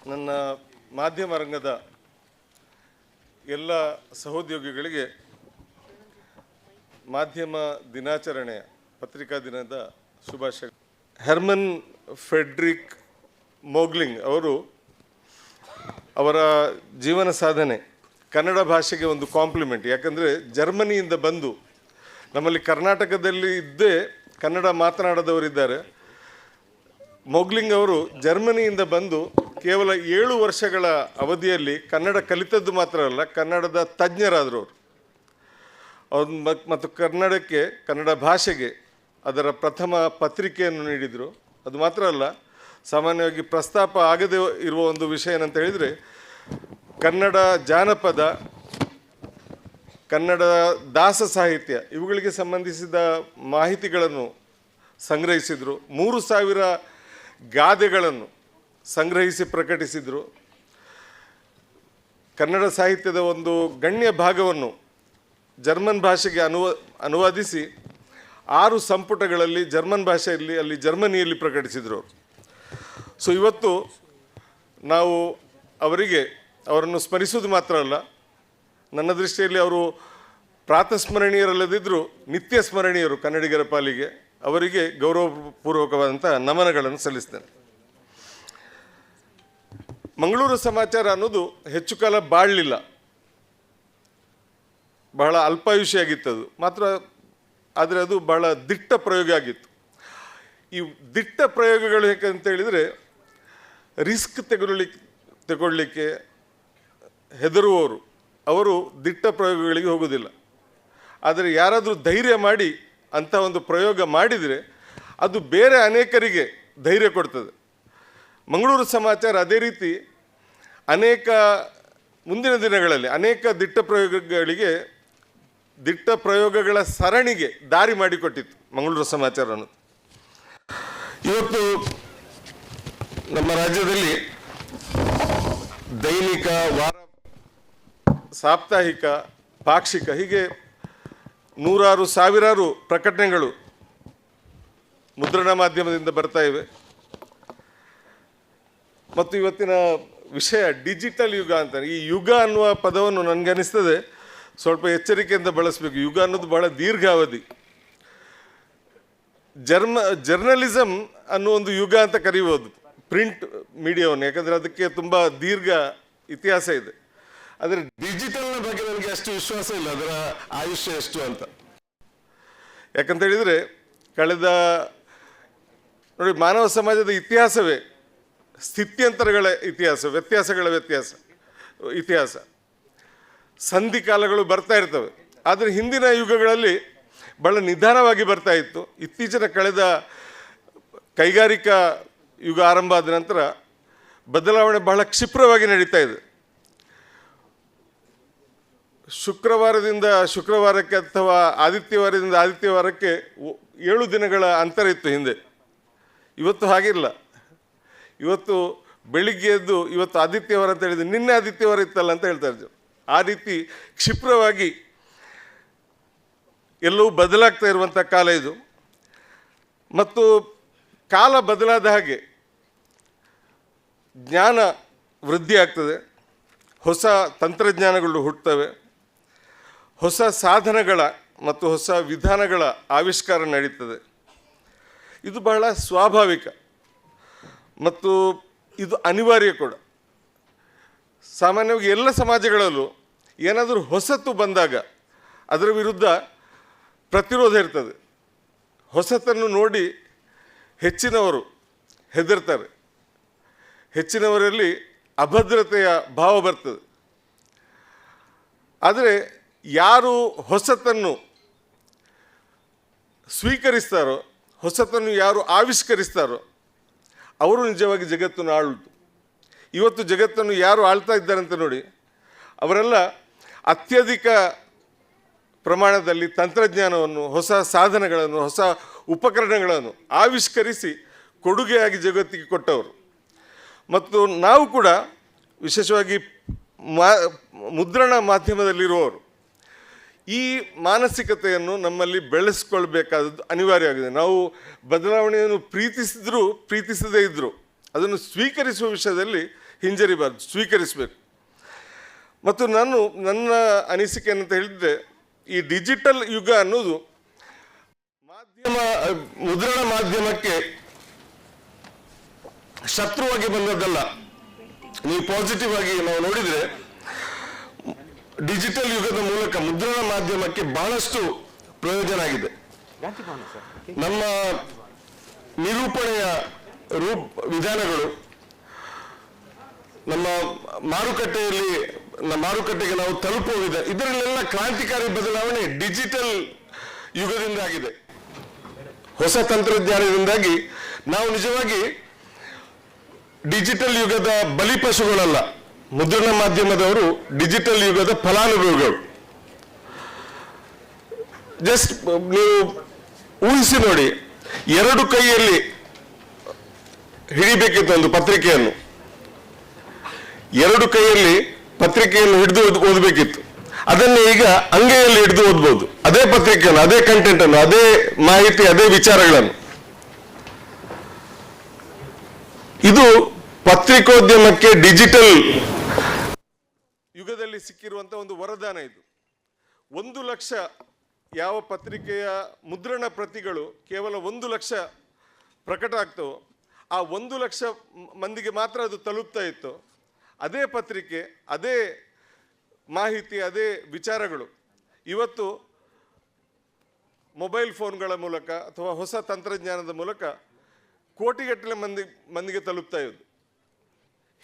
ನನ್ನ ಮಾಧ್ಯಮ ರಂಗದ ಎಲ್ಲ ಸಹೋದ್ಯೋಗಿಗಳಿಗೆ ಮಾಧ್ಯಮ ದಿನಾಚರಣೆಯ ಪತ್ರಿಕಾ ದಿನದ ಶುಭಾಶಯ. ಹೆರ್ಮನ್ ಫ್ರೆಡ್ರಿಕ್ ಮೋಗ್ಲಿಂಗ್ ಅವರು ಅವರ ಜೀವನ ಸಾಧನೆ ಕನ್ನಡ ಭಾಷೆಗೆ ಒಂದು ಕಾಂಪ್ಲಿಮೆಂಟ್. ಯಾಕಂದರೆ ಜರ್ಮನಿಯಿಂದ ಬಂದು ನಮ್ಮಲ್ಲಿ ಕರ್ನಾಟಕದಲ್ಲಿ ಇದ್ದೇ ಕನ್ನಡ ಮಾತನಾಡದವರಿದ್ದಾರೆ. ಮೋಗ್ಲಿಂಗ್ ಅವರು ಜರ್ಮನಿಯಿಂದ ಬಂದು ಕೇವಲ 7 ವರ್ಷಗಳ ಅವಧಿಯಲ್ಲಿ ಕನ್ನಡ ಕಲಿತದ್ದು ಮಾತ್ರ ಅಲ್ಲ, ಕನ್ನಡದ ತಜ್ಞರಾದರು ಅವರು. ಮತ್ತು ಕನ್ನಡಕ್ಕೆ, ಕನ್ನಡ ಭಾಷೆಗೆ ಅದರ ಪ್ರಥಮ ಪತ್ರಿಕೆಯನ್ನು ನೀಡಿದರು. ಅದು ಮಾತ್ರ ಅಲ್ಲ, ಸಾಮಾನ್ಯವಾಗಿ ಪ್ರಸ್ತಾಪ ಆಗದೇ ಇರುವ ಒಂದು ವಿಷಯ ಏನಂತ ಹೇಳಿದರೆ, ಕನ್ನಡ ಜಾನಪದ, ಕನ್ನಡ ದಾಸ ಸಾಹಿತ್ಯ ಇವುಗಳಿಗೆ ಸಂಬಂಧಿಸಿದ ಮಾಹಿತಿಗಳನ್ನು ಸಂಗ್ರಹಿಸಿದರು. 3000 ಗಾದೆಗಳನ್ನು ಸಂಗ್ರಹಿಸಿ ಪ್ರಕಟಿಸಿದರು. ಕನ್ನಡ ಸಾಹಿತ್ಯದ ಒಂದು ಗಣ್ಯ ಭಾಗವನ್ನು ಜರ್ಮನ್ ಭಾಷೆಗೆ ಅನುವಾದಿಸಿ 6 ಸಂಪುಟಗಳಲ್ಲಿ ಜರ್ಮನ್ ಭಾಷೆಯಲ್ಲಿ ಅಲ್ಲಿ ಜರ್ಮನಿಯಲ್ಲಿ ಪ್ರಕಟಿಸಿದರು. ಸೊ ಇವತ್ತು ನಾವು ಅವರನ್ನು ಸ್ಮರಿಸುವುದು ಮಾತ್ರ ಅಲ್ಲ, ನನ್ನ ದೃಷ್ಟಿಯಲ್ಲಿ ಅವರು ಪ್ರಾತಸ್ಮರಣೀಯರಲ್ಲದಿದ್ದರೂ ನಿತ್ಯ ಸ್ಮರಣೀಯರು ಕನ್ನಡಿಗರ ಪಾಲಿಗೆ. ಅವರಿಗೆ ಗೌರವಪೂರ್ವಕವಾದಂಥ ನಮನಗಳನ್ನು ಸಲ್ಲಿಸ್ತೇನೆ. ಮಂಗಳೂರು ಸಮಾಚಾರ ಅನ್ನೋದು ಹೆಚ್ಚು ಕಾಲ ಬಾಳಲಿಲ್ಲ, ಬಹಳ ಅಲ್ಪಾಯುಷಿಯಾಗಿತ್ತದು ಮಾತ್ರ. ಆದರೆ ಅದು ಬಹಳ ದಿಟ್ಟ ಪ್ರಯೋಗ ಆಗಿತ್ತು. ಈ ದಿಟ್ಟ ಪ್ರಯೋಗಗಳು ಯಾಕಂತ ಹೇಳಿದರೆ, ರಿಸ್ಕ್ ತಗೊಳ್ಳಿಕ್ಕೆ ಹೆದರುವವರು ಅವರು ದಿಟ್ಟ ಪ್ರಯೋಗಗಳಿಗೆ ಹೋಗೋದಿಲ್ಲ. ಆದರೆ ಯಾರಾದರೂ ಧೈರ್ಯ ಮಾಡಿ ಅಂಥ ಒಂದು ಪ್ರಯೋಗ ಮಾಡಿದರೆ ಅದು ಬೇರೆ ಅನೇಕರಿಗೆ ಧೈರ್ಯ ಕೊಡ್ತದೆ. ಮಂಗಳೂರು ಸಮಾಚಾರ ಅದೇ ರೀತಿ ಮುಂದಿನ ದಿನಗಳಲ್ಲಿ ಅನೇಕ ದಿಟ್ಟ ಪ್ರಯೋಗಗಳ ಸರಣಿಗೆ ದಾರಿ ಮಾಡಿಕೊಟ್ಟಿತ್ತು ಮಂಗಳೂರು ಸಮಾಚಾರ ಅನ್ನೋದು. ಇವತ್ತು ನಮ್ಮ ರಾಜ್ಯದಲ್ಲಿ ದೈನಿಕ, ವಾರ, ಸಾಪ್ತಾಹಿಕ, ಪಾಕ್ಷಿಕ ಹೀಗೆ 100 ಸಾವಿರಾರು ಪ್ರಕಟಣೆಗಳು ಮುದ್ರಣ ಮಾಧ್ಯಮದಿಂದ ಬರ್ತಾ ಇವೆ. ಮತ್ತು ಇವತ್ತಿನ ವಿಷಯ ಡಿಜಿಟಲ್ ಯುಗ ಅಂತ. ಈ ಯುಗ ಅನ್ನುವ ಪದವನ್ನು ನನಗನ್ನಿಸ್ತದೆ ಸ್ವಲ್ಪ ಎಚ್ಚರಿಕೆಯಿಂದ ಬಳಸಬೇಕು. ಯುಗ ಅನ್ನೋದು ಬಹಳ ದೀರ್ಘಾವಧಿ. ಜರ್ನಲಿಸಮ್ ಅನ್ನೋ ಒಂದು ಯುಗ ಅಂತ ಕರೀಬೋದು ಪ್ರಿಂಟ್ ಮೀಡಿಯಾವನ್ನು, ಯಾಕಂದರೆ ಅದಕ್ಕೆ ತುಂಬ ದೀರ್ಘ ಇತಿಹಾಸ ಇದೆ. ಆದರೆ ಡಿಜಿಟಲ್ನ ಬಗ್ಗೆ ನನಗೆ ಅಷ್ಟು ವಿಶ್ವಾಸ ಇಲ್ಲ, ಅದರ ಆಯುಷ್ಯ ಎಷ್ಟು ಅಂತ. ಯಾಕಂತ ಹೇಳಿದರೆ ನೋಡಿ, ಮಾನವ ಸಮಾಜದ ಇತಿಹಾಸವೇ ಸ್ಥಿತ್ಯಂತರಗಳ ವ್ಯತ್ಯಾಸಗಳ ಇತಿಹಾಸ. ಸಂಧಿಕಾಲಗಳು ಬರ್ತಾ ಇರ್ತವೆ. ಆದರೆ ಹಿಂದಿನ ಯುಗಗಳಲ್ಲಿ ಬಹಳ ನಿಧಾನವಾಗಿ ಬರ್ತಾ ಇತ್ತು. ಇತ್ತೀಚಿನ ಕೈಗಾರಿಕಾ ಯುಗ ಆರಂಭ ಆದ ನಂತರ ಬದಲಾವಣೆ ಬಹಳ ಕ್ಷಿಪ್ರವಾಗಿ ನಡೀತಾ ಇದೆ. ಶುಕ್ರವಾರದಿಂದ ಶುಕ್ರವಾರಕ್ಕೆ ಅಥವಾ ಆದಿತ್ಯವಾರದಿಂದ ಆದಿತ್ಯವಾರಕ್ಕೆ 7 ದಿನಗಳ ಅಂತರ ಇತ್ತು ಹಿಂದೆ. ಇವತ್ತು ಹಾಗಿಲ್ಲ. ಇವತ್ತು ಬೆಳಿಗ್ಗೆ ಎದ್ದು ಇವತ್ತು ಆದಿತ್ಯವಾರ ಅಂತ ಹೇಳಿದ್ರೆ ನಿನ್ನೆ ಆದಿತ್ಯವಾರ ಇತ್ತಲ್ಲ ಅಂತ ಹೇಳ್ತಾ ಇದ್ದೀವಿ. ಆ ರೀತಿ ಕ್ಷಿಪ್ರವಾಗಿ ಎಲ್ಲವೂ ಬದಲಾಗ್ತಾ ಇರುವಂಥ ಕಾಲ ಇದು. ಮತ್ತು ಕಾಲ ಬದಲಾದ ಹಾಗೆ ಜ್ಞಾನ ವೃದ್ಧಿ ಆಗ್ತದೆ, ಹೊಸ ತಂತ್ರಜ್ಞಾನಗಳು ಹುಟ್ಟುತ್ತವೆ, ಹೊಸ ಸಾಧನಗಳ ಮತ್ತು ಹೊಸ ವಿಧಾನಗಳ ಆವಿಷ್ಕಾರ ನಡೀತದೆ. ಇದು ಬಹಳ ಸ್ವಾಭಾವಿಕ ಮತ್ತು ಇದು ಅನಿವಾರ್ಯ ಕೂಡ. ಸಾಮಾನ್ಯವಾಗಿ ಎಲ್ಲ ಸಮಾಜಗಳಲ್ಲೂ ಏನಾದರೂ ಹೊಸತು ಬಂದಾಗ ಅದರ ವಿರುದ್ಧ ಪ್ರತಿರೋಧ ಇರ್ತದೆ. ಹೊಸತನ್ನು ನೋಡಿ ಹೆಚ್ಚಿನವರು ಹೆದರ್ತಾರೆ, ಹೆಚ್ಚಿನವರಲ್ಲಿ ಅಭದ್ರತೆಯ ಭಾವ ಬರ್ತದೆ. ಆದರೆ ಯಾರು ಹೊಸತನ್ನು ಸ್ವೀಕರಿಸ್ತಾರೋ, ಹೊಸತನ್ನು ಯಾರು ಆವಿಷ್ಕರಿಸ್ತಾರೋ ಅವರು ನಿಜವಾಗಿ ಜಗತ್ತನ್ನು ಆಳುವುದು. ಇವತ್ತು ಜಗತ್ತನ್ನು ಯಾರು ಆಳ್ತಾ ಇದ್ದಾರೆ ಅಂತ ನೋಡಿ, ಅವರೆಲ್ಲ ಅತ್ಯಧಿಕ ಪ್ರಮಾಣದಲ್ಲಿ ತಂತ್ರಜ್ಞಾನವನ್ನು, ಹೊಸ ಸಾಧನಗಳನ್ನು, ಹೊಸ ಉಪಕರಣಗಳನ್ನು ಆವಿಷ್ಕರಿಸಿ ಕೊಡುಗೆಯಾಗಿ ಜಗತ್ತಿಗೆ ಕೊಟ್ಟವರು. ಮತ್ತು ನಾವು ಕೂಡ ವಿಶೇಷವಾಗಿ ಮುದ್ರಣ ಮಾಧ್ಯಮದಲ್ಲಿರುವವರು ಈ ಮಾನಸಿಕತೆಯನ್ನು ನಮ್ಮಲ್ಲಿ ಬೆಳೆಸ್ಕೊಳ್ಬೇಕಾದದ್ದು ಅನಿವಾರ್ಯವಾಗಿದೆ. ನಾವು ಬದಲಾವಣೆಯನ್ನು ಪ್ರೀತಿಸದೇ ಇದ್ದರೂ ಅದನ್ನು ಸ್ವೀಕರಿಸುವ ವಿಷಯದಲ್ಲಿ ಹಿಂಜರಿಬಾರ್ದು, ಸ್ವೀಕರಿಸಬೇಕು. ಮತ್ತು ನನ್ನ ಅನಿಸಿಕೆ ಏನಂತ ಹೇಳಿದರೆ, ಈ ಡಿಜಿಟಲ್ ಯುಗ ಅನ್ನೋದು ಮುದ್ರಣ ಮಾಧ್ಯಮಕ್ಕೆ ಶತ್ರುವಾಗಿ ಬಂದದ್ದಲ್ಲ. ನೀವು ಪಾಸಿಟಿವ್ ಆಗಿ ನಾವು ನೋಡಿದರೆ ಡಿಜಿಟಲ್ ಯುಗದ ಮೂಲಕ ಮುದ್ರಣ ಮಾಧ್ಯಮಕ್ಕೆ ಬಹಳಷ್ಟು ಪ್ರಯೋಜನ ಆಗಿದೆ. ನಮ್ಮ ನಿರೂಪಣೆಯ ವಿಧಾನಗಳು, ನಮ್ಮ ಮಾರುಕಟ್ಟೆಗೆ ನಾವು ತಲುಪುವ ವಿಧಾನ, ಇದರಲ್ಲೆಲ್ಲ ಕ್ರಾಂತಿಕಾರಿ ಬದಲಾವಣೆ ಡಿಜಿಟಲ್ ಯುಗದಿಂದ ಆಗಿದೆ. ಹೊಸ ತಂತ್ರಜ್ಞಾನದಿಂದಾಗಿ ನಾವು ನಿಜವಾಗಿ ಡಿಜಿಟಲ್ ಯುಗದ ಬಲಿಪಶುಗಳಲ್ಲ, ಮುದ್ರಣ ಮಾಧ್ಯಮದವರು ಡಿಜಿಟಲ್ ಯುಗದ ಫಲಾನುಭವಿಗಳು. ಜಸ್ಟ್ ನೀವು ಊಹಿಸಿ ನೋಡಿ, ಎರಡು ಕೈಯಲ್ಲಿ ಹಿಡಿಬೇಕಿತ್ತು ಒಂದು ಪತ್ರಿಕೆಯನ್ನು, ಎರಡು ಕೈಯಲ್ಲಿ ಪತ್ರಿಕೆಯನ್ನು ಹಿಡಿದು ಓದಬೇಕಿತ್ತು. ಅದನ್ನೇ ಈಗ ಅಂಗೈಯಲ್ಲಿ ಹಿಡಿದು ಓದ್ಬೋದು, ಅದೇ ಪತ್ರಿಕೆಯನ್ನು, ಅದೇ ಕಂಟೆಂಟ್ ಅನ್ನು, ಅದೇ ಮಾಹಿತಿ, ಅದೇ ವಿಚಾರಗಳನ್ನು. ಇದು ಪತ್ರಿಕೋದ್ಯಮಕ್ಕೆ ಡಿಜಿಟಲ್ ಯುಗದಲ್ಲಿ ಸಿಕ್ಕಿರುವಂತಹ ಒಂದು ವರದಾನ. ಇದು 1 ಲಕ್ಷ ಯಾವ ಪತ್ರಿಕೆಯ ಮುದ್ರಣ ಪ್ರತಿಗಳು ಕೇವಲ 1 ಲಕ್ಷ ಪ್ರಕಟ ಆಗ್ತವೋ, ಆ 1 ಲಕ್ಷ ಮಂದಿಗೆ ಮಾತ್ರ ಅದು ತಲುಪ್ತಾ ಇತ್ತು. ಅದೇ ಪತ್ರಿಕೆ, ಅದೇ ಮಾಹಿತಿ, ಅದೇ ವಿಚಾರಗಳು ಇವತ್ತು ಮೊಬೈಲ್ ಫೋನ್ಗಳ ಮೂಲಕ ಅಥವಾ ಹೊಸ ತಂತ್ರಜ್ಞಾನದ ಮೂಲಕ ಕೋಟಿಗಟ್ಟಲೆ ಮಂದಿಗೆ ತಲುಪ್ತಾ ಇರೋದು.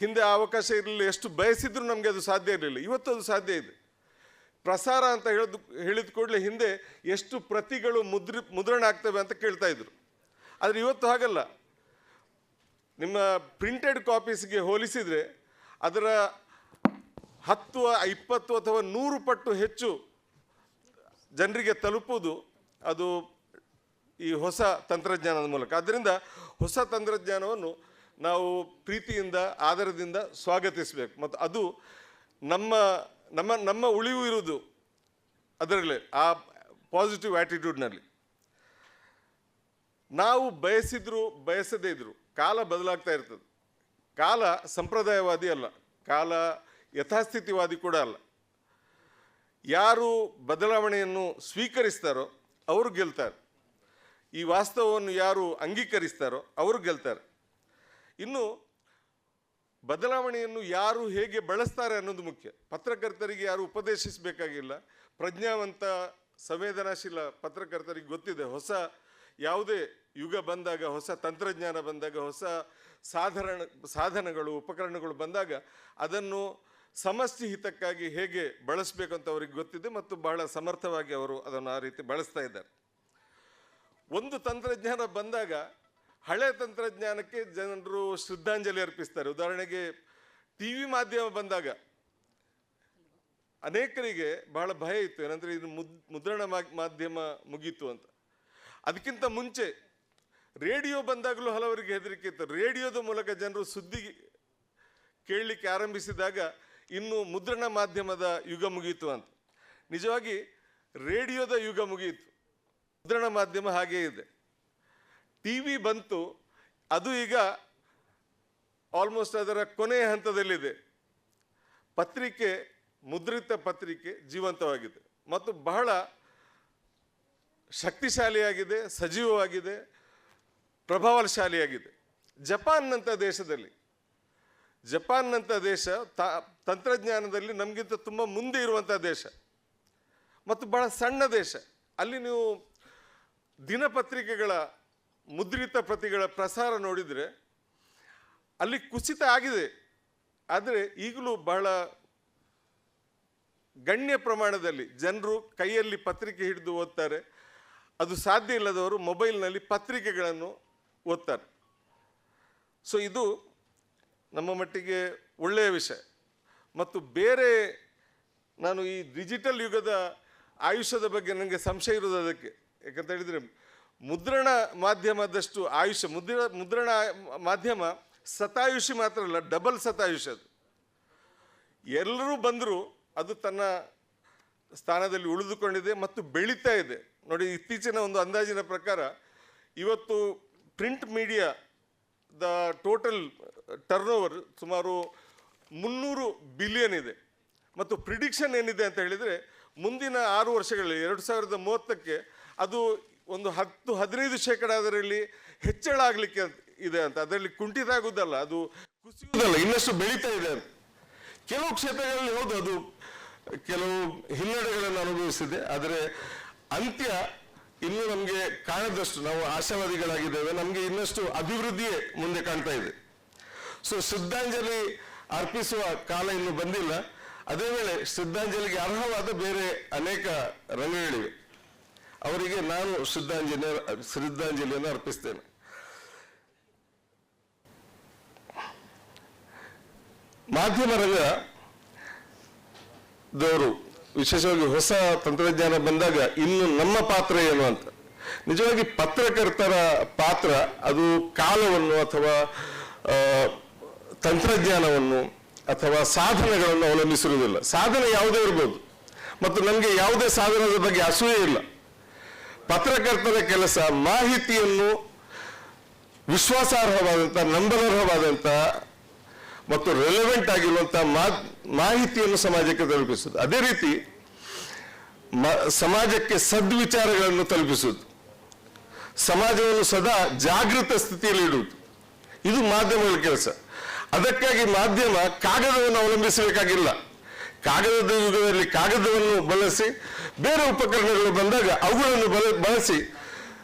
ಹಿಂದೆ ಆ ಅವಕಾಶ ಇರಲಿಲ್ಲ, ಎಷ್ಟು ಬಯಸಿದ್ರು ನಮಗೆ ಅದು ಸಾಧ್ಯ ಇರಲಿಲ್ಲ. ಇವತ್ತು ಅದು ಸಾಧ್ಯ ಇದೆ. ಪ್ರಸಾರ ಅಂತ ಹೇಳಿದ ಕೂಡಲೇ ಹಿಂದೆ ಎಷ್ಟು ಪ್ರತಿಗಳು ಮುದ್ರಣ ಆಗ್ತವೆ ಅಂತ ಕೇಳ್ತಾ ಇದ್ರು. ಆದರೆ ಇವತ್ತು ಹಾಗಲ್ಲ. ನಿಮ್ಮ ಪ್ರಿಂಟೆಡ್ ಕಾಪೀಸ್ಗೆ ಹೋಲಿಸಿದರೆ ಅದರ 10, 20 ಅಥವಾ 100 ಪಟ್ಟು ಹೆಚ್ಚು ಜನರಿಗೆ ತಲುಪುವುದು ಅದು ಈ ಹೊಸ ತಂತ್ರಜ್ಞಾನದ ಮೂಲಕ. ಆದ್ದರಿಂದ ಹೊಸ ತಂತ್ರಜ್ಞಾನವನ್ನು ನಾವು ಪ್ರೀತಿಯಿಂದ, ಆದರದಿಂದ ಸ್ವಾಗತಿಸಬೇಕು. ಮತ್ತು ಅದು ನಮ್ಮ ಉಳಿವು ಇರುವುದು ಅದರಲ್ಲೇ, ಆ ಪಾಸಿಟಿವ್ ಆ್ಯಟಿಟ್ಯೂಡ್ನಲ್ಲಿ. ನಾವು ಬಯಸಿದ್ರು ಬಯಸದೇ ಇದ್ರು ಕಾಲ ಬದಲಾಗ್ತಾ ಇರ್ತದೆ. ಕಾಲ ಸಂಪ್ರದಾಯವಾದಿ ಅಲ್ಲ, ಕಾಲ ಯಥಾಸ್ಥಿತಿವಾದಿ ಕೂಡ ಅಲ್ಲ. ಯಾರು ಬದಲಾವಣೆಯನ್ನು ಸ್ವೀಕರಿಸ್ತಾರೋ ಅವರು ಗೆಲ್ತಾರೆ. ಈ ವಾಸ್ತವವನ್ನು ಯಾರು ಅಂಗೀಕರಿಸ್ತಾರೋ ಅವರು ಗೆಲ್ತಾರೆ. ಇನ್ನು ಬದಲಾವಣೆಯನ್ನು ಯಾರು ಹೇಗೆ ಬಳಸ್ತಾರೆ ಅನ್ನೋದು ಮುಖ್ಯ. ಪತ್ರಕರ್ತರಿಗೆ ಯಾರು ಉಪದೇಶಿಸಬೇಕಾಗಿಲ್ಲ. ಪ್ರಜ್ಞಾವಂತ, ಸಂವೇದನಾಶೀಲ ಪತ್ರಕರ್ತರಿಗೆ ಗೊತ್ತಿದೆ, ಹೊಸ ಯಾವುದೇ ಯುಗ ಬಂದಾಗ, ಹೊಸ ತಂತ್ರಜ್ಞಾನ ಬಂದಾಗ, ಹೊಸ ಸಾಧನಗಳು, ಉಪಕರಣಗಳು ಬಂದಾಗ ಅದನ್ನು ಸಮಷ್ಟಿ ಹಿತಕ್ಕಾಗಿ ಹೇಗೆ ಬಳಸಬೇಕಂತ ಅವರಿಗೆ ಗೊತ್ತಿದೆ ಮತ್ತು ಬಹಳ ಸಮರ್ಥವಾಗಿ ಅವರು ಅದನ್ನು ಆ ರೀತಿ ಬಳಸ್ತಾ ಇದ್ದಾರೆ. ಒಂದು ತಂತ್ರಜ್ಞಾನ ಬಂದಾಗ ಹಳೆ ತಂತ್ರಜ್ಞಾನಕ್ಕೆ ಜನರು ಶ್ರದ್ಧಾಂಜಲಿ ಅರ್ಪಿಸ್ತಾರೆ. ಉದಾಹರಣೆಗೆ TV ಮಾಧ್ಯಮ ಬಂದಾಗ ಅನೇಕರಿಗೆ ಬಹಳ ಭಯ ಇತ್ತು, ಏನಂದರೆ ಇದು ಮುದ್ರಣ ಮಾಧ್ಯಮ ಮುಗೀತು ಅಂತ. ಅದಕ್ಕಿಂತ ಮುಂಚೆ ರೇಡಿಯೋ ಬಂದಾಗಲೂ ಹಲವರಿಗೆ ಹೆದರಿಕೆ ಇತ್ತು. ರೇಡಿಯೋದ ಮೂಲಕ ಜನರು ಸುದ್ದಿ ಕೇಳಲಿಕ್ಕೆ ಆರಂಭಿಸಿದಾಗ ಇನ್ನು ಮುದ್ರಣ ಮಾಧ್ಯಮದ ಯುಗ ಮುಗೀತು ಅಂತ. ನಿಜವಾಗಿ ರೇಡಿಯೋದ ಯುಗ ಮುಗಿಯಿತು, ಮುದ್ರಣ ಮಾಧ್ಯಮ ಹಾಗೇ ಇದೆ. TV ಬಂತು, ಅದು ಈಗ ಆಲ್ಮೋಸ್ಟ್ ಅದರ ಕೊನೆಯ ಹಂತದಲ್ಲಿದೆ. ಪತ್ರಿಕೆ, ಮುದ್ರಿತ ಪತ್ರಿಕೆ ಜೀವಂತವಾಗಿದೆ ಮತ್ತು ಬಹಳ ಶಕ್ತಿಶಾಲಿಯಾಗಿದೆ, ಸಜೀವವಾಗಿದೆ, ಪ್ರಭಾವಶಾಲಿಯಾಗಿದೆ. ಜಪಾನ್ನಂಥ ದೇಶ ತಂತ್ರಜ್ಞಾನದಲ್ಲಿ ನಮಗಿಂತ ತುಂಬ ಮುಂದೆ ಇರುವಂಥ ದೇಶ ಮತ್ತು ಬಹಳ ಸಣ್ಣ ದೇಶ. ಅಲ್ಲಿ ನೀವು ದಿನಪತ್ರಿಕೆಗಳ ಮುದ್ರಿತ ಪ್ರತಿಗಳ ಪ್ರಸಾರ ನೋಡಿದರೆ ಅಲ್ಲಿ ಕುಸಿತ ಆಗಿದೆ. ಆದರೆ ಈಗಲೂ ಬಹಳ ಗಣ್ಯ ಪ್ರಮಾಣದಲ್ಲಿ ಜನರು ಕೈಯಲ್ಲಿ ಪತ್ರಿಕೆ ಹಿಡಿದು ಓದ್ತಾರೆ. ಅದು ಸಾಧ್ಯ ಇಲ್ಲದವರು ಮೊಬೈಲ್ನಲ್ಲಿ ಪತ್ರಿಕೆಗಳನ್ನು ಓದ್ತಾರೆ. ಸೊ ಇದು ನಮ್ಮ ಮಟ್ಟಿಗೆ ಒಳ್ಳೆಯ ವಿಷಯ. ಮತ್ತು ಬೇರೆ, ನಾನು ಈ ಡಿಜಿಟಲ್ ಯುಗದ ಆಯುಷ್ಯದ ಬಗ್ಗೆ ನನಗೆ ಸಂಶಯ ಇರೋದು ಅದಕ್ಕೆ. ಯಾಕಂತ ಹೇಳಿದರೆ ಮುದ್ರಣ ಮಾಧ್ಯಮದಷ್ಟು ಆಯುಷ್ಯ, ಮುದ್ರಣ ಮಾಧ್ಯಮ ಶತಾಯುಷಿ ಮಾತ್ರ ಅಲ್ಲ, ಡಬಲ್ ಶತಾಯುಷಿ. ಅದು ಎಲ್ಲರೂ ಬಂದರೂ ಅದು ತನ್ನ ಸ್ಥಾನದಲ್ಲಿ ಉಳಿದುಕೊಂಡಿದೆ ಮತ್ತು ಬೆಳೀತಾ ಇದೆ. ನೋಡಿ, ಇತ್ತೀಚಿನ ಒಂದು ಅಂದಾಜಿನ ಪ್ರಕಾರ ಇವತ್ತು ಪ್ರಿಂಟ್ ಮೀಡಿಯಾದ ಟೋಟಲ್ ಟರ್ನ್ ಓವರ್ ಸುಮಾರು 300 ಬಿಲಿಯನ್ ಇದೆ. ಮತ್ತು ಪ್ರಿಡಿಕ್ಷನ್ ಏನಿದೆ ಅಂತ ಹೇಳಿದರೆ ಮುಂದಿನ 6 ವರ್ಷಗಳಲ್ಲಿ 2030ಕ್ಕೆ ಅದು ಒಂದು 10-15% ಅದರಲ್ಲಿ ಹೆಚ್ಚಳ ಆಗಲಿಕ್ಕೆ ಇದೆ ಅಂತ. ಅದರಲ್ಲಿ ಕುಂಠಿತ ಆಗುವುದಲ್ಲ, ಅದು ಕುಸಿಯುವುದಲ್ಲ, ಇನ್ನಷ್ಟು ಬೆಳೀತಾ ಇದೆ ಅಂತ. ಕೆಲವು ಕ್ಷೇತ್ರಗಳಲ್ಲಿ ಹೌದು ಅದು ಕೆಲವು ಹಿನ್ನಡೆಗಳನ್ನು ಅನುಭವಿಸಿದೆ, ಆದರೆ ಅಂತ್ಯ ಇನ್ನು ನಮಗೆ ಕಾಣದಷ್ಟು ನಾವು ಆಶಾವಾದಿಗಳಾಗಿದ್ದೇವೆ. ನಮಗೆ ಇನ್ನಷ್ಟು ಅಭಿವೃದ್ಧಿಯೇ ಮುಂದೆ ಕಾಣ್ತಾ ಇದೆ. ಸೊ ಶ್ರದ್ಧಾಂಜಲಿ ಅರ್ಪಿಸುವ ಕಾಲ ಇನ್ನು ಬಂದಿಲ್ಲ. ಅದೇ ವೇಳೆ ಶ್ರದ್ಧಾಂಜಲಿಗೆ ಅರ್ಹವಾದ ಬೇರೆ ಅನೇಕ ರಂಗಗಳಿವೆ. ಅವರಿಗೆ ನಾನು ಶ್ರದ್ಧಾಂಜಲಿಯನ್ನು ಅರ್ಪಿಸ್ತೇನೆ. ಮಾಧ್ಯಮ ರಂಗದವರು ವಿಶೇಷವಾಗಿ ಹೊಸ ತಂತ್ರಜ್ಞಾನ ಬಂದಾಗ ಇನ್ನು ನಮ್ಮ ಪಾತ್ರ ಏನು ಅಂತ, ನಿಜವಾಗಿ ಪತ್ರಕರ್ತರ ಪಾತ್ರ ಅದು ಕಾಲವನ್ನು ಅಥವಾ ತಂತ್ರಜ್ಞಾನವನ್ನು ಅಥವಾ ಸಾಧನಗಳನ್ನು ಅವಲಂಬಿಸಿರುವುದಿಲ್ಲ. ಸಾಧನೆ ಯಾವುದೇ ಇರ್ಬೋದು ಮತ್ತು ನಮಗೆ ಯಾವುದೇ ಸಾಧನದ ಬಗ್ಗೆ ಅಸೂಯೆ ಇಲ್ಲ. ಪತ್ರಕರ್ತರ ಕೆಲಸ ಮಾಹಿತಿಯನ್ನು ವಿಶ್ವಾಸಾರ್ಹವಾದಂಥ, ನಂಬಲರ್ಹವಾದಂಥ ಮತ್ತು ರೆಲೆವೆಂಟ್ ಆಗಿರುವಂಥ ಮಾಹಿತಿಯನ್ನು ಸಮಾಜಕ್ಕೆ ತಲುಪಿಸುವುದು. ಅದೇ ರೀತಿ ಸಮಾಜಕ್ಕೆ ಸದ್ವಿಚಾರಗಳನ್ನು ತಲುಪಿಸುವುದು, ಸಮಾಜವನ್ನು ಸದಾ ಜಾಗೃತ ಸ್ಥಿತಿಯಲ್ಲಿ ಇಡುವುದು, ಇದು ಮಾಧ್ಯಮಗಳ ಕೆಲಸ. ಅದಕ್ಕಾಗಿ ಮಾಧ್ಯಮ ಕಾಗದವನ್ನು ಅವಲಂಬಿಸಬೇಕಾಗಿಲ್ಲ. ಕಾಗದದ ಯುಗದಲ್ಲಿ ಕಾಗದವನ್ನು ಬಳಸಿ, ಬೇರೆ ಉಪಕರಣಗಳು ಬಂದಾಗ ಅವುಗಳನ್ನು ಬಳಸಿ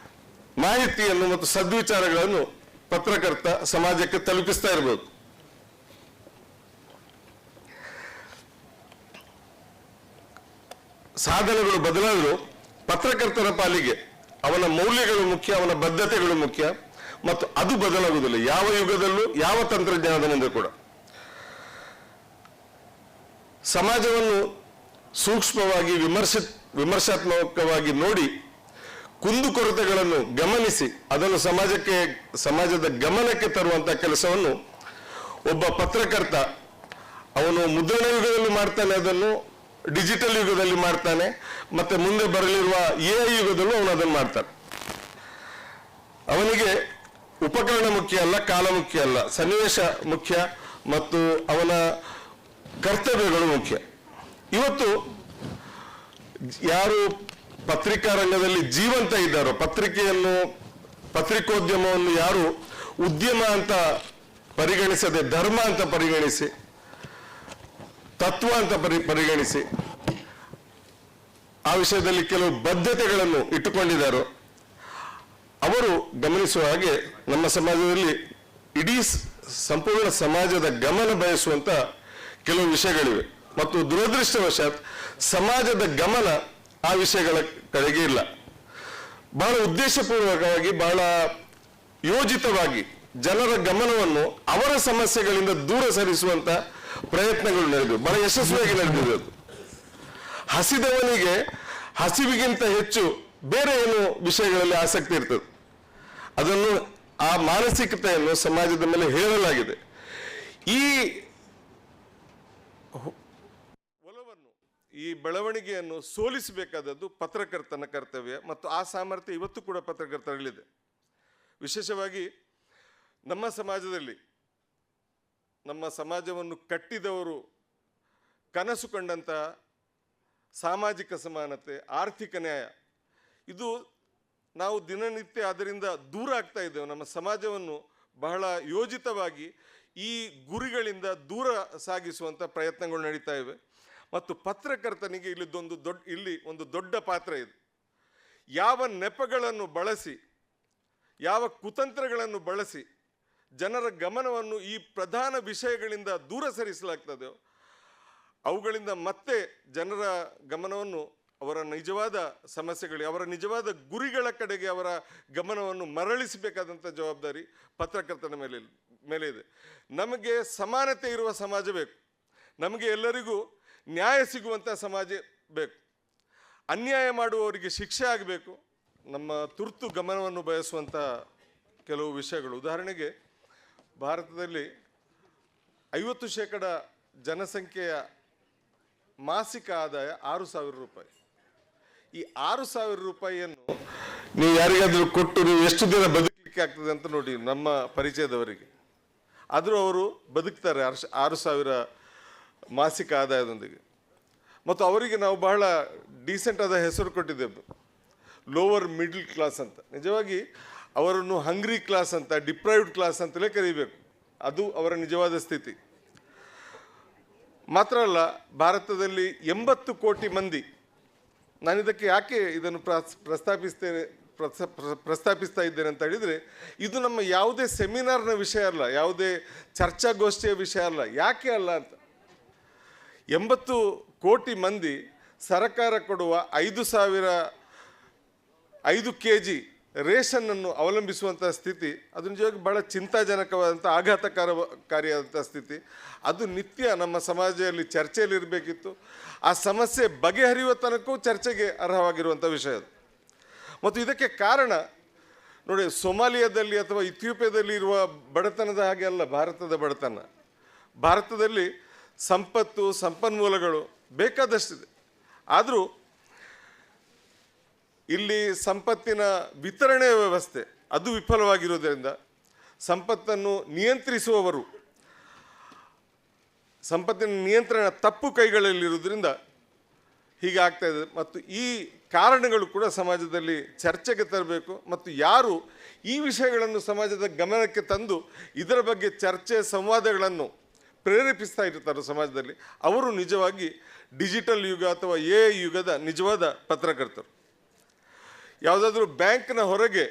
ಮಾಹಿತಿಯನ್ನು ಮತ್ತು ಸದ್ವಿಚಾರಗಳನ್ನು ಪತ್ರಕರ್ತ ಸಮಾಜಕ್ಕೆ ತಲುಪಿಸ್ತಾ ಇರಬಹುದು. ಸಾಧನಗಳು ಬದಲಾದರೂ ಪತ್ರಕರ್ತರ ಪಾಲಿಗೆ ಅವನ ಮೌಲ್ಯಗಳು ಮುಖ್ಯ, ಅವನ ಬದ್ಧತೆಗಳು ಮುಖ್ಯ, ಮತ್ತು ಅದು ಬದಲಾಗುವುದಿಲ್ಲ ಯಾವ ಯುಗದಲ್ಲೂ, ಯಾವ ತಂತ್ರಜ್ಞಾನದ ಮುಂದೆ ಕೂಡ. ಸಮಾಜವನ್ನು ಸೂಕ್ಷ್ಮವಾಗಿ ವಿಮರ್ಶಾತ್ಮಕವಾಗಿ ನೋಡಿ ಕುಂದುಕೊರತೆಗಳನ್ನು ಗಮನಿಸಿ ಅದನ್ನು ಸಮಾಜದ ಗಮನಕ್ಕೆ ತರುವಂತಹ ಕೆಲಸವನ್ನು ಒಬ್ಬ ಪತ್ರಕರ್ತ ಅವನು ಮುದ್ರಣ ಯುಗದಲ್ಲಿ ಮಾಡ್ತಾನೆ, ಅದನ್ನು ಡಿಜಿಟಲ್ ಯುಗದಲ್ಲಿ ಮಾಡ್ತಾನೆ, ಮತ್ತೆ ಮುಂದೆ ಬರಲಿರುವ AI ಯುಗದಲ್ಲೂ ಅವನು ಅದನ್ನು ಮಾಡ್ತಾನೆ. ಅವನಿಗೆ ಉಪಕರಣ ಮುಖ್ಯ ಅಲ್ಲ, ಕಾಲ ಮುಖ್ಯ ಅಲ್ಲ, ಸನ್ನಿವೇಶ ಮುಖ್ಯ ಮತ್ತು ಅವನ ಕರ್ತವ್ಯಗಳು ಮುಖ್ಯ. ಇವತ್ತು ಯಾರು ಪತ್ರಿಕಾ ರಂಗದಲ್ಲಿ ಜೀವಂತ ಇದ್ದಾರೋ, ಪತ್ರಿಕೋದ್ಯಮವನ್ನು ಯಾರು ಉದ್ಯಮ ಅಂತ ಪರಿಗಣಿಸದೆ ಧರ್ಮ ಅಂತ ಪರಿಗಣಿಸಿ, ತತ್ವ ಅಂತ ಪರಿಗಣಿಸಿ ಆ ವಿಷಯದಲ್ಲಿ ಕೆಲವು ಬದ್ಧತೆಗಳನ್ನು ಇಟ್ಟುಕೊಂಡಿದ್ದಾರೋ ಅವರು ಗಮನಿಸುವ ಹಾಗೆ ನಮ್ಮ ಸಮಾಜದಲ್ಲಿ ಇಡೀ ಸಂಪೂರ್ಣ ಸಮಾಜದ ಗಮನ ಬಯಸುವಂತ ಕೆಲವು ವಿಷಯಗಳಿವೆ. ಮತ್ತು ದುರದೃಷ್ಟವಶಾತ್ ಸಮಾಜದ ಗಮನ ಆ ವಿಷಯಗಳ ಕಡೆಗೆ ಇಲ್ಲ. ಬಹಳ ಉದ್ದೇಶಪೂರ್ವಕವಾಗಿ, ಬಹಳ ಯೋಜಿತವಾಗಿ ಜನರ ಗಮನವನ್ನು ಅವರ ಸಮಸ್ಯೆಗಳಿಂದ ದೂರ ಸರಿಸುವಂತ ಪ್ರಯತ್ನಗಳು ನಡೆದಿವೆ, ಬಹಳ ಯಶಸ್ವಿಯಾಗಿ ನಡೆದಿದೆ. ಅದು ಹಸಿದವನಿಗೆ ಹಸಿವಿಗಿಂತ ಹೆಚ್ಚು ಬೇರೆ ಏನು ವಿಷಯಗಳಲ್ಲಿ ಆಸಕ್ತಿ ಇರ್ತದೆ. ಅದನ್ನು ಆ ಮಾನಸಿಕತೆಯನ್ನು ಸಮಾಜದ ಮೇಲೆ ಹೇರಲಾಗಿದೆ. ಈ ಒಲವನ್ನು, ಈ ಬೆಳವಣಿಗೆಯನ್ನು ಸೋಲಿಸಬೇಕಾದದ್ದು ಪತ್ರಕರ್ತನ ಕರ್ತವ್ಯ, ಮತ್ತು ಆ ಸಾಮರ್ಥ್ಯ ಇವತ್ತು ಕೂಡ ಪತ್ರಕರ್ತರಲ್ಲಿದೆ. ವಿಶೇಷವಾಗಿ ನಮ್ಮ ಸಮಾಜದಲ್ಲಿ, ನಮ್ಮ ಸಮಾಜವನ್ನು ಕಟ್ಟಿದವರು ಕನಸು ಕಂಡಂತಹ ಸಾಮಾಜಿಕ ಸಮಾನತೆ, ಆರ್ಥಿಕ ನ್ಯಾಯ, ಇದು ನಾವು ದಿನನಿತ್ಯ ಅದರಿಂದ ದೂರ ಆಗ್ತಾ ಇದ್ದೇವೆ. ನಮ್ಮ ಸಮಾಜವನ್ನು ಬಹಳ ಯೋಜಿತವಾಗಿ ಈ ಗುರಿಗಳಿಂದ ದೂರ ಸಾಗಿಸುವಂಥ ಪ್ರಯತ್ನಗಳು ನಡೀತಾ ಇವೆ. ಮತ್ತು ಪತ್ರಕರ್ತನಿಗೆ ಇಲ್ಲಿ ಒಂದು ದೊಡ್ಡ ಪಾತ್ರ ಇದೆ. ಯಾವ ನೆಪಗಳನ್ನು ಬಳಸಿ, ಯಾವ ಕುತಂತ್ರಗಳನ್ನು ಬಳಸಿ ಜನರ ಗಮನವನ್ನು ಈ ಪ್ರಧಾನ ವಿಷಯಗಳಿಂದ ದೂರ ಸರಿಸಲಾಗ್ತದೆಯೋ ಅವುಗಳಿಂದ ಮತ್ತೆ ಜನರ ಗಮನವನ್ನು ಅವರ ನಿಜವಾದ ಸಮಸ್ಯೆಗಳಿಗೆ, ಅವರ ನಿಜವಾದ ಗುರಿಗಳ ಕಡೆಗೆ ಅವರ ಗಮನವನ್ನು ಮರಳಿಸಬೇಕಾದಂಥ ಜವಾಬ್ದಾರಿ ಪತ್ರಕರ್ತನ ಮೇಲೆ ಇದೆ. ನಮಗೆ ಸಮಾನತೆ ಇರುವ ಸಮಾಜ ಬೇಕು, ನಮಗೆ ಎಲ್ಲರಿಗೂ ನ್ಯಾಯ ಸಿಗುವಂಥ ಸಮಾಜ ಬೇಕು, ಅನ್ಯಾಯ ಮಾಡುವವರಿಗೆ ಶಿಕ್ಷೆ ಆಗಬೇಕು. ನಮ್ಮ ತುರ್ತು ಗಮನವನ್ನು ಬಯಸುವಂಥ ಕೆಲವು ವಿಷಯಗಳು, ಉದಾಹರಣೆಗೆ ಭಾರತದಲ್ಲಿ 50% ಜನಸಂಖ್ಯೆಯ ಮಾಸಿಕ ಆದಾಯ 6,000 ರೂಪಾಯಿ. ಈ 6,000 ರೂಪಾಯಿಯನ್ನು ನೀವು ಯಾರಿಗಾದರೂ ಕೊಟ್ಟು ನೀವು ಎಷ್ಟು ದಿನ ಬದುಕಲಿಕ್ಕೆ ಆಗ್ತದೆ ಅಂತ ನೋಡಿ ನಮ್ಮ ಪರಿಚಯದವರಿಗೆ. ಆದರೂ ಅವರು ಬದುಕ್ತಾರೆ 6,000 ಮಾಸಿಕ ಆದಾಯದೊಂದಿಗೆ. ಮತ್ತು ಅವರಿಗೆ ನಾವು ಬಹಳ ಡೀಸೆಂಟ್ ಆದ ಹೆಸರು ಕೊಟ್ಟಿದ್ದೇವೆ, ಲೋವರ್ ಮಿಡ್ಲ್ ಕ್ಲಾಸ್ ಅಂತ. ನಿಜವಾಗಿ ಅವರನ್ನು ಹಂಗ್ರಿ ಕ್ಲಾಸ್ ಅಂತ, ಡಿಪ್ರೈವ್ಡ್ ಕ್ಲಾಸ್ ಅಂತಲೇ ಕರೀಬೇಕು. ಅದು ಅವರ ನಿಜವಾದ ಸ್ಥಿತಿ. ಮಾತ್ರ ಅಲ್ಲ, ಭಾರತದಲ್ಲಿ 80 ಕೋಟಿ ಮಂದಿ, ನಾನಿದಕ್ಕೆ ಯಾಕೆ ಇದನ್ನು ಪ್ರಸ್ತಾಪಿಸ್ತಾ ಇದ್ದೇನೆ ಅಂತ ಹೇಳಿದರೆ, ಇದು ನಮ್ಮ ಯಾವುದೇ ಸೆಮಿನಾರ್ನ ವಿಷಯ ಅಲ್ಲ, ಯಾವುದೇ ಚರ್ಚಾಗೋಷ್ಠಿಯ ವಿಷಯ ಅಲ್ಲ. ಯಾಕೆ ಅಲ್ಲ ಅಂತ, 80 ಕೋಟಿ ಮಂದಿ ಸರ್ಕಾರ ಕೊಡುವ 5 kg ರೇಷನ್ನನ್ನು ಅವಲಂಬಿಸುವಂಥ ಸ್ಥಿತಿ, ಅದು ನಿಜವಾಗಿ ಭಾಳ ಚಿಂತಾಜನಕವಾದಂಥ ಆಘಾತಕಾರಿಯಾದಂಥ ಸ್ಥಿತಿ. ಅದು ನಿತ್ಯ ನಮ್ಮ ಸಮಾಜದಲ್ಲಿ ಚರ್ಚೆಯಲ್ಲಿ ಇರಬೇಕಿತ್ತು. ಆ ಸಮಸ್ಯೆ ಬಗೆಹರಿಯುವ ತನಕವೂ ಚರ್ಚೆಗೆ ಅರ್ಹವಾಗಿರುವಂಥ ವಿಷಯ ಅದು. ಮತ್ತು ಇದಕ್ಕೆ ಕಾರಣ ನೋಡಿ, ಸೊಮಾಲಿಯಾದಲ್ಲಿ ಅಥವಾ ಇಥಿಯೋಪಿಯಾದಲ್ಲಿ ಇರುವ ಬಡತನದ ಹಾಗೆ ಅಲ್ಲ ಭಾರತದ ಬಡತನ. ಭಾರತದಲ್ಲಿ ಸಂಪತ್ತು, ಸಂಪನ್ಮೂಲಗಳು ಬೇಕಾದಷ್ಟಿದೆ. ಆದರೂ ಇಲ್ಲಿ ಸಂಪತ್ತಿನ ವಿತರಣೆ ವ್ಯವಸ್ಥೆ ಅದು ವಿಫಲವಾಗಿರುವುದರಿಂದ, ಸಂಪತ್ತನ್ನು ನಿಯಂತ್ರಿಸುವವರು ಸಂಪತ್ತಿನ ನಿಯಂತ್ರಣ ತಪ್ಪು ಕೈಗಳಲ್ಲಿರುವುದರಿಂದ ಹೀಗೆ ಆಗ್ತಾ ಇದೆ. ಮತ್ತು ಈ ಕಾರಣಗಳು ಕೂಡ ಸಮಾಜದಲ್ಲಿ ಚರ್ಚೆಗೆ ತರಬೇಕು. ಮತ್ತು ಯಾರು ಈ ವಿಷಯಗಳನ್ನು ಸಮಾಜದ ಗಮನಕ್ಕೆ ತಂದು ಇದರ ಬಗ್ಗೆ ಚರ್ಚೆ, ಸಂವಾದಗಳನ್ನು ಪ್ರೇರೇಪಿಸ್ತಾ ಇರ್ತಾರೆ ಸಮಾಜದಲ್ಲಿ, ಅವರು ನಿಜವಾಗಿ ಡಿಜಿಟಲ್ ಯುಗ ಅಥವಾ AI ಯುಗದ ನಿಜವಾದ ಪತ್ರಕರ್ತರು. ಯಾವುದಾದ್ರೂ ಬ್ಯಾಂಕ್ನ ಹೊರಗೆ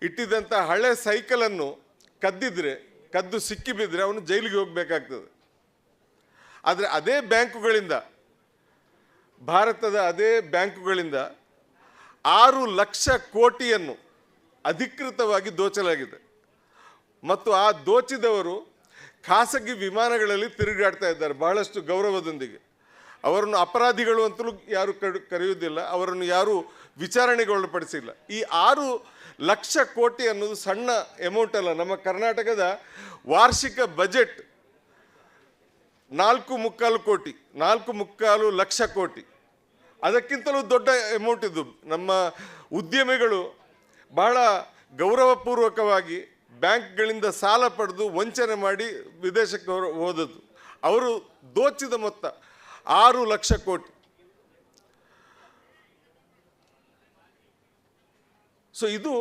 ಇಟ್ಟಿದ್ದಂಥ ಹಳೆ ಸೈಕಲನ್ನು ಕದ್ದು ಸಿಕ್ಕಿಬಿದ್ದರೆ ಅವನು ಜೈಲಿಗೆ ಹೋಗಬೇಕಾಗ್ತದೆ. ಆದರೆ ಅದೇ ಬ್ಯಾಂಕುಗಳಿಂದ, ಭಾರತದ ಅದೇ ಬ್ಯಾಂಕುಗಳಿಂದ 6 ಲಕ್ಷ ಕೋಟಿಯನ್ನು ಅಧಿಕೃತವಾಗಿ ದೋಚಲಾಗಿದೆ. ಮತ್ತು ಆ ದೋಚಿದವರು ಖಾಸಗಿ ವಿಮಾನಗಳಲ್ಲಿ ತಿರುಗಾಡ್ತಾ ಇದ್ದಾರೆ ಬಹಳಷ್ಟು ಗೌರವದೊಂದಿಗೆ. ಅವರನ್ನು ಅಪರಾಧಿಗಳು ಅಂತಲೂ ಯಾರು ಕರೆಯುವುದಿಲ್ಲ, ಅವರನ್ನು ಯಾರೂ ವಿಚಾರಣೆಗೆ ಒಳಪಡಿಸಿಲ್ಲ. ಈ 6 ಲಕ್ಷ ಕೋಟಿ ಅನ್ನೋದು ಸಣ್ಣ ಅಮೌಂಟ್ ಅಲ್ಲ. ನಮ್ಮ ಕರ್ನಾಟಕದ ವಾರ್ಷಿಕ ಬಜೆಟ್ 4.25 ಲಕ್ಷ ಕೋಟಿ. ಅದಕ್ಕಿಂತಲೂ ದೊಡ್ಡ ಅಮೌಂಟ್ ಇದು. ನಮ್ಮ ಉದ್ಯಮಿಗಳು ಬಹಳ ಗೌರವಪೂರ್ವಕವಾಗಿ ಬ್ಯಾಂಕ್ಗಳಿಂದ ಸಾಲ ಪಡೆದು ವಂಚನೆ ಮಾಡಿ ವಿದೇಶಕ್ಕೆ ಹೋದದ್ದು. ಅವರು ದೋಚಿದ ಮೊತ್ತ 6 ಲಕ್ಷ ಕೋಟಿ. ಸೊ ಇದು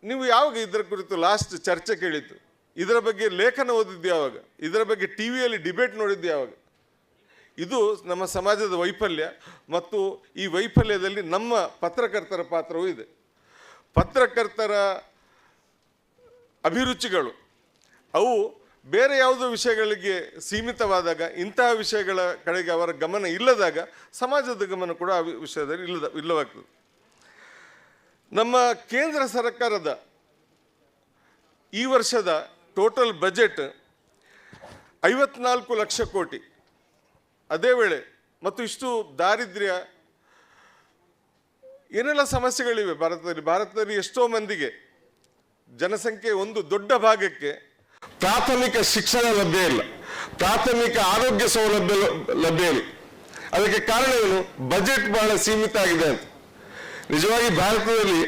ನೀವು ಯಾವಾಗ ಇದರ ಕುರಿತು ಲಾಸ್ಟ್ ಚರ್ಚೆ ಕೇಳಿದ್ದು? ಇದರ ಬಗ್ಗೆ ಲೇಖನ ಓದಿದ್ದು ಯಾವಾಗ? ಇದರ ಬಗ್ಗೆ ಟಿವಿಯಲ್ಲಿ ಡಿಬೇಟ್ ನೋಡಿದ್ದು ಯಾವಾಗ? ಇದು ನಮ್ಮ ಸಮಾಜದ ವೈಫಲ್ಯ. ಮತ್ತು ಈ ವೈಫಲ್ಯದಲ್ಲಿ ನಮ್ಮ ಪತ್ರಕರ್ತರ ಪಾತ್ರವೂ ಇದೆ. ಪತ್ರಕರ್ತರ ಅಭಿರುಚಿಗಳು ಅವು ಬೇರೆ ಯಾವುದೋ ವಿಷಯಗಳಿಗೆ ಸೀಮಿತವಾದಾಗ, ಇಂತಹ ವಿಷಯಗಳ ಕಡೆಗೆ ಅವರ ಗಮನ ಇಲ್ಲದಾಗ ಸಮಾಜದ ಗಮನ ಕೂಡ ಆ ವಿಷಯದಲ್ಲಿ ಇಲ್ಲವಾಗ್ತದೆ. ನಮ್ಮ ಕೇಂದ್ರ ಸರ್ಕಾರದ ಈ ವರ್ಷದ ಟೋಟಲ್ ಬಜೆಟ್ 54 ಲಕ್ಷ ಕೋಟಿ. ಅದೇ ವೇಳೆ ಮತ್ತು ಇಷ್ಟು ದಾರಿದ್ರ್ಯ, ಏನೆಲ್ಲ ಸಮಸ್ಯೆಗಳಿವೆ ಭಾರತದಲ್ಲಿ ಎಷ್ಟೋ ಮಂದಿಗೆ, ಜನಸಂಖ್ಯೆ ಒಂದು ದೊಡ್ಡ ಭಾಗಕ್ಕೆ ಪ್ರಾಥಮಿಕ ಶಿಕ್ಷಣ ಲಭ್ಯ ಇಲ್ಲ, ಪ್ರಾಥಮಿಕ ಆರೋಗ್ಯ ಸೌಲಭ್ಯ ಲಭ್ಯ ಇಲ್ಲ. ಅದಕ್ಕೆ ಕಾರಣ ಏನು? ಬಜೆಟ್ ಬಹಳ ಸೀಮಿತ ಆಗಿದೆ ಅಂತ. ನಿಜವಾಗಿ ಭಾರತದಲ್ಲಿ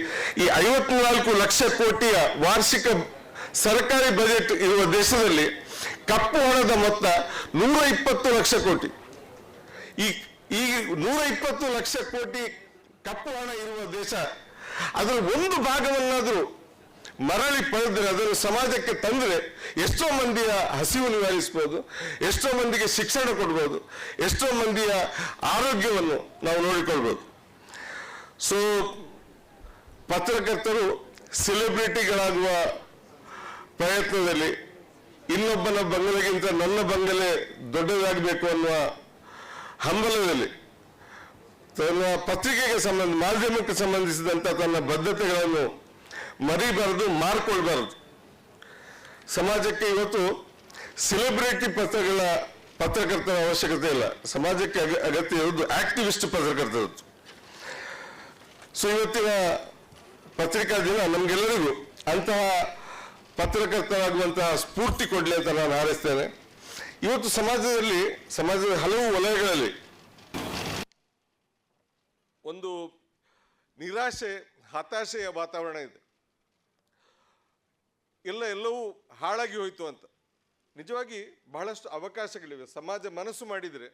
ಈ 54 ಲಕ್ಷ ಕೋಟಿಯ ವಾರ್ಷಿಕ ಸರ್ಕಾರಿ ಬಜೆಟ್ ಇರುವ ದೇಶದಲ್ಲಿ ಕಪ್ಪು ಹಣದ ಮೊತ್ತ 120 ಲಕ್ಷ ಕೋಟಿ. ಈ 120 ಲಕ್ಷ ಕೋಟಿ ಕಪ್ಪು ಹಣ ಇರುವ ದೇಶ, ಅದರ ಒಂದು ಭಾಗವನ್ನಾದರೂ ಮರಳಿ ಪಡೆದರೆ, ಅದನ್ನು ಸಮಾಜಕ್ಕೆ ತಂದರೆ ಎಷ್ಟೋ ಮಂದಿಯ ಹಸಿವು ನಿವಾರಿಸ್ಬೋದು, ಎಷ್ಟೋ ಮಂದಿಗೆ ಶಿಕ್ಷಣ ಕೊಡ್ಬೋದು, ಎಷ್ಟೋ ಮಂದಿಯ ಆರೋಗ್ಯವನ್ನು ನಾವು ನೋಡಿಕೊಳ್ಬೋದು. ಸೊ ಪತ್ರಕರ್ತರು ಸೆಲೆಬ್ರಿಟಿಗಳಾಗುವ ಪ್ರಯತ್ನದಲ್ಲಿ, ಇನ್ನೊಬ್ಬನ ಬಂಗಲೆಗಿಂತ ನನ್ನ ಬಂಗಲೆ ದೊಡ್ಡದಾಗಬೇಕು ಅನ್ನುವ ಹಂಬಲದಲ್ಲಿ ತನ್ನ ಪತ್ರಿಕೆಗೆ ಮಾಧ್ಯಮಕ್ಕೆ ಸಂಬಂಧಿಸಿದಂಥ ತನ್ನ ಬದ್ಧತೆಗಳನ್ನು ಮರಿಬಾರದು, ಮಾರ್ಕೊಳ್ಬಾರದು. ಸಮಾಜಕ್ಕೆ ಇವತ್ತು ಸೆಲೆಬ್ರಿಟಿ ಪತ್ರಕರ್ತರ ಅವಶ್ಯಕತೆ ಇಲ್ಲ. ಸಮಾಜಕ್ಕೆ ಅಗತ್ಯ ಇರುವುದು ಆಕ್ಟಿವಿಸ್ಟ್ ಪತ್ರಕರ್ತರು. ಸೊ ಇವತ್ತಿನ ಪತ್ರಿಕಾ ದಿನ ನಮಗೆಲ್ಲರಿಗೂ ಅಂತಹ ಪತ್ರಕರ್ತರಾಗುವಂತಹ ಸ್ಫೂರ್ತಿ ಕೊಡಲಿ ಅಂತ ನಾನು ಹಾರೈಸ್ತೇನೆ. ಇವತ್ತು ಸಮಾಜದ ಹಲವು ವಲಯಗಳಲ್ಲಿ ಒಂದು ನಿರಾಶೆ, ಹತಾಶೆಯ ವಾತಾವರಣ ಇದೆ. ಎಲ್ಲವೂ ಹಾಳಾಗಿ ಹೋಯಿತು ಅಂತ. ನಿಜವಾಗಿ ಬಹಳಷ್ಟು ಅವಕಾಶಗಳಿವೆ. ಸಮಾಜ ಮನಸ್ಸು ಮಾಡಿದರೆ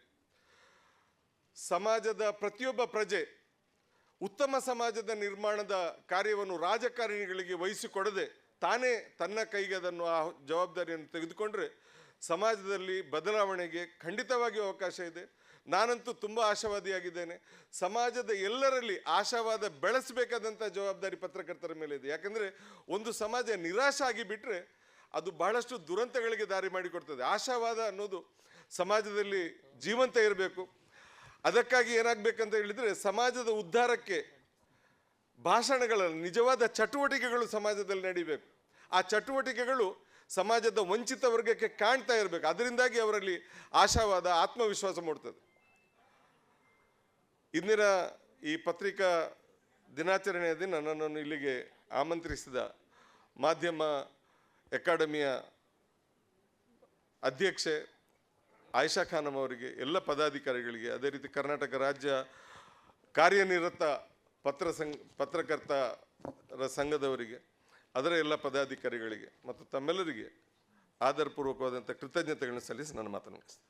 ಸಮಾಜದ ಪ್ರತಿಯೊಬ್ಬ ಪ್ರಜೆ ಉತ್ತಮ ಸಮಾಜದ ನಿರ್ಮಾಣದ ಕಾರ್ಯವನ್ನು ರಾಜಕಾರಣಿಗಳಿಗೆ ವಹಿಸಿಕೊಡದೆ ತಾನೇ ತನ್ನ ಕೈಗೆ ಅದನ್ನು ಆ ಜವಾಬ್ದಾರಿಯನ್ನು ತೆಗೆದುಕೊಂಡ್ರೆ ಸಮಾಜದಲ್ಲಿ ಬದಲಾವಣೆಗೆ ಖಂಡಿತವಾಗಿಯೂ ಅವಕಾಶ ಇದೆ. ನಾನಂತೂ ತುಂಬ ಆಶಾವಾದಿಯಾಗಿದ್ದೇನೆ. ಸಮಾಜದ ಎಲ್ಲರಲ್ಲಿ ಆಶಾವಾದ ಬೆಳೆಸಬೇಕಾದಂಥ ಜವಾಬ್ದಾರಿ ಪತ್ರಕರ್ತರ ಮೇಲೆ ಇದೆ. ಯಾಕಂದರೆ ಒಂದು ಸಮಾಜ ನಿರಾಶೆ ಆಗಿಬಿಟ್ರೆ ಅದು ಬಹಳಷ್ಟು ದುರಂತಗಳಿಗೆ ದಾರಿ ಮಾಡಿಕೊಡ್ತದೆ. ಆಶಾವಾದ ಅನ್ನೋದು ಸಮಾಜದಲ್ಲಿ ಜೀವಂತ ಇರಬೇಕು. ಅದಕ್ಕಾಗಿ ಏನಾಗಬೇಕಂತ ಹೇಳಿದರೆ ಸಮಾಜದ ಉದ್ಧಾರಕ್ಕೆ ಭಾಷಣಗಳ ನಿಜವಾದ ಚಟುವಟಿಕೆಗಳು ಸಮಾಜದಲ್ಲಿ ನಡೀಬೇಕು. ಆ ಚಟುವಟಿಕೆಗಳು ಸಮಾಜದ ವಂಚಿತ ವರ್ಗಕ್ಕೆ ಕಾಣ್ತಾ ಇರಬೇಕು. ಅದರಿಂದಾಗಿ ಅವರಲ್ಲಿ ಆಶಾವಾದ, ಆತ್ಮವಿಶ್ವಾಸ ಮೂಡ್ತದೆ. ಇಂದಿನ ಈ ಪತ್ರಿಕಾ ದಿನಾಚರಣೆಯ ದಿನ ನನ್ನನ್ನು ಇಲ್ಲಿಗೆ ಆಮಂತ್ರಿಸಿದ ಮಾಧ್ಯಮ ಅಕಾಡೆಮಿಯ ಅಧ್ಯಕ್ಷೆ ಆಯಿಷಾ ಖಾನಮ್ ಅವರಿಗೆ, ಎಲ್ಲ ಪದಾಧಿಕಾರಿಗಳಿಗೆ, ಅದೇ ರೀತಿ ಕರ್ನಾಟಕ ರಾಜ್ಯ ಕಾರ್ಯನಿರತ ಪತ್ರಕರ್ತರ ಸಂಘದವರಿಗೆ, ಅದರ ಎಲ್ಲ ಪದಾಧಿಕಾರಿಗಳಿಗೆ ಮತ್ತು ತಮ್ಮೆಲ್ಲರಿಗೆ ಆದರಪೂರ್ವಕವಾದಂಥ ಕೃತಜ್ಞತೆಗಳನ್ನು ಸಲ್ಲಿಸಿ ನನ್ನ ಮಾತನ್ನು ಮುಗಿಸ್ತೇನೆ.